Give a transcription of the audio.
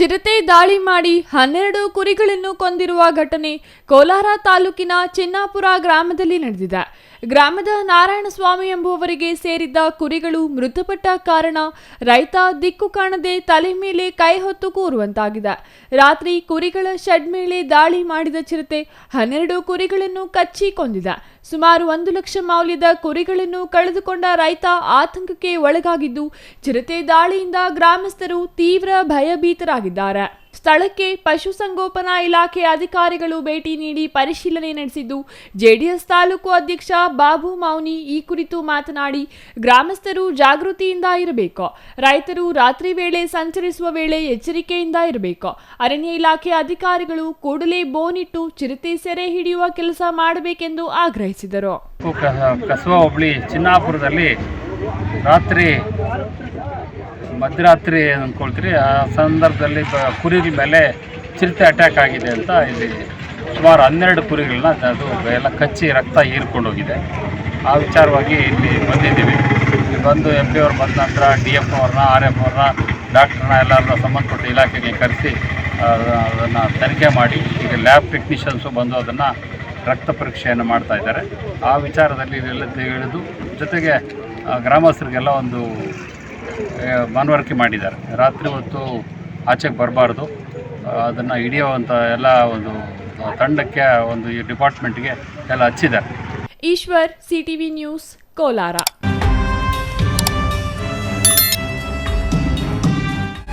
ಚಿರತೆ ದಾಳಿ ಮಾಡಿ 12 ಕುರಿಗಳನ್ನು ಕೊಂದಿರುವ ಘಟನೆ ಕೋಲಾರ ತಾಲೂಕಿನ ಚಿನ್ನಾಪುರ ಗ್ರಾಮದಲ್ಲಿ ನಡೆದಿದೆ. ಗ್ರಾಮದ ನಾರಾಯಣಸ್ವಾಮಿ ಎಂಬುವವರಿಗೆ ಸೇರಿದ್ದ ಕುರಿಗಳು ಮೃತಪಟ್ಟ ಕಾರಣ ರೈತ ದಿಕ್ಕು ಕಾಣದೆ ತಲೆ ಮೇಲೆ ಕೈ ಹೊತ್ತು ಕೂರುವಂತಾಗಿದೆ. ರಾತ್ರಿ ಕುರಿಗಳ ಶೆಡ್ ಮೇಲೆ ದಾಳಿ ಮಾಡಿದ ಚಿರತೆ 12 ಕುರಿಗಳನ್ನು ಕಚ್ಚಿ ಕೊಂದಿದೆ. ಸುಮಾರು 1 ಲಕ್ಷ ಮೌಲ್ಯದ ಕುರಿಗಳನ್ನು ಕಳೆದುಕೊಂಡ ರೈತ ಆತಂಕಕ್ಕೆ ಒಳಗಾಗಿದ್ದು, ಚಿರತೆ ದಾಳಿಯಿಂದ ಗ್ರಾಮಸ್ಥರು ತೀವ್ರ ಭಯಭೀತರಾಗಿದ್ದಾರೆ. ಸ್ಥಳಕ್ಕೆ ಪಶುಸಂಗೋಪನಾ ಇಲಾಖೆ ಅಧಿಕಾರಿಗಳು ಭೇಟಿ ನೀಡಿ ಪರಿಶೀಲನೆ ನಡೆಸಿದ್ದು, ಜೆಡಿಎಸ್ ತಾಲೂಕು ಅಧ್ಯಕ್ಷ ಬಾಬು ಮೌನಿ ಈ ಕುರಿತು ಮಾತನಾಡಿ, ಗ್ರಾಮಸ್ಥರು ಜಾಗೃತಿಯಿಂದ ಇರಬೇಕು. ರೈತರು ರಾತ್ರಿ ವೇಳೆ ಸಂಚರಿಸುವ ವೇಳೆ ಎಚ್ಚರಿಕೆಯಿಂದ ಇರಬೇಕು. ಅರಣ್ಯ ಇಲಾಖೆ ಅಧಿಕಾರಿಗಳು ಕೂಡಲೇ ಬೋನಿಟ್ಟು ಚಿರತೆ ಸೆರೆ ಹಿಡಿಯುವ ಕೆಲಸ ಮಾಡಬೇಕೆಂದು ಆಗ್ರಹಿಸಿದರು. ಕಸಬಾ ಹೋಬಳಿ ಚಿನ್ನಾಪುರದಲ್ಲಿ ಮಧ್ಯರಾತ್ರಿ ಅಂದ್ಕೊಳ್ತೀರಿ, ಆ ಸಂದರ್ಭದಲ್ಲಿ ಕುರಿಗಳ ಮೇಲೆ ಚಿರತೆ ಅಟ್ಯಾಕ್ ಆಗಿದೆ ಅಂತ ಇಲ್ಲಿ ಸುಮಾರು 12 ಕುರಿಗಳನ್ನ ಅದು ಎಲ್ಲ ಕಚ್ಚಿ ರಕ್ತ ಹೀರ್ಕೊಂಡೋಗಿದೆ. ಆ ವಿಚಾರವಾಗಿ ಇಲ್ಲಿ ಬಂದಿದ್ದೀವಿ. ಇಲ್ಲಿ ಬಂದು MP ಅವ್ರು ಬಂದ ನಂತರ DF ಅವ್ರನ್ನ, RF ಅವ್ರನ್ನ, ಡಾಕ್ಟ್ರನ್ನ ಎಲ್ಲರನ್ನ ಸಂಬಂಧಪಟ್ಟ ಇಲಾಖೆಗೆ ಕರೆಸಿ ಅದನ್ನು ತನಿಖೆ ಮಾಡಿ, ಈಗ ಲ್ಯಾಬ್ ಟೆಕ್ನಿಷಿಯನ್ಸು ಬಂದು ಅದನ್ನು ರಕ್ತ ಪರೀಕ್ಷೆಯನ್ನು ಮಾಡ್ತಾ ಇದ್ದಾರೆ. ಆ ವಿಚಾರದಲ್ಲಿ ಇಲ್ಲೆಲ್ಲ ತಿಳಿದು ಜೊತೆಗೆ ಗ್ರಾಮಸ್ಥರಿಗೆಲ್ಲ ಒಂದು ಮನವರಿಕೆ ಮಾಡಿದ್ದಾರೆ. ರಾತ್ರಿ ಹೊತ್ತು ಆಚೆಗೆ ಬರಬಾರ್ದು, ಅದನ್ನು ಹಿಡಿಯುವಂಥ ಎಲ್ಲ ಒಂದು ತಂಡಕ್ಕೆ, ಒಂದು ಡಿಪಾರ್ಟ್ಮೆಂಟ್ಗೆ ಎಲ್ಲ ಹಚ್ಚಿದ್ದಾರೆ. Eshwar, CTV news, Kolar.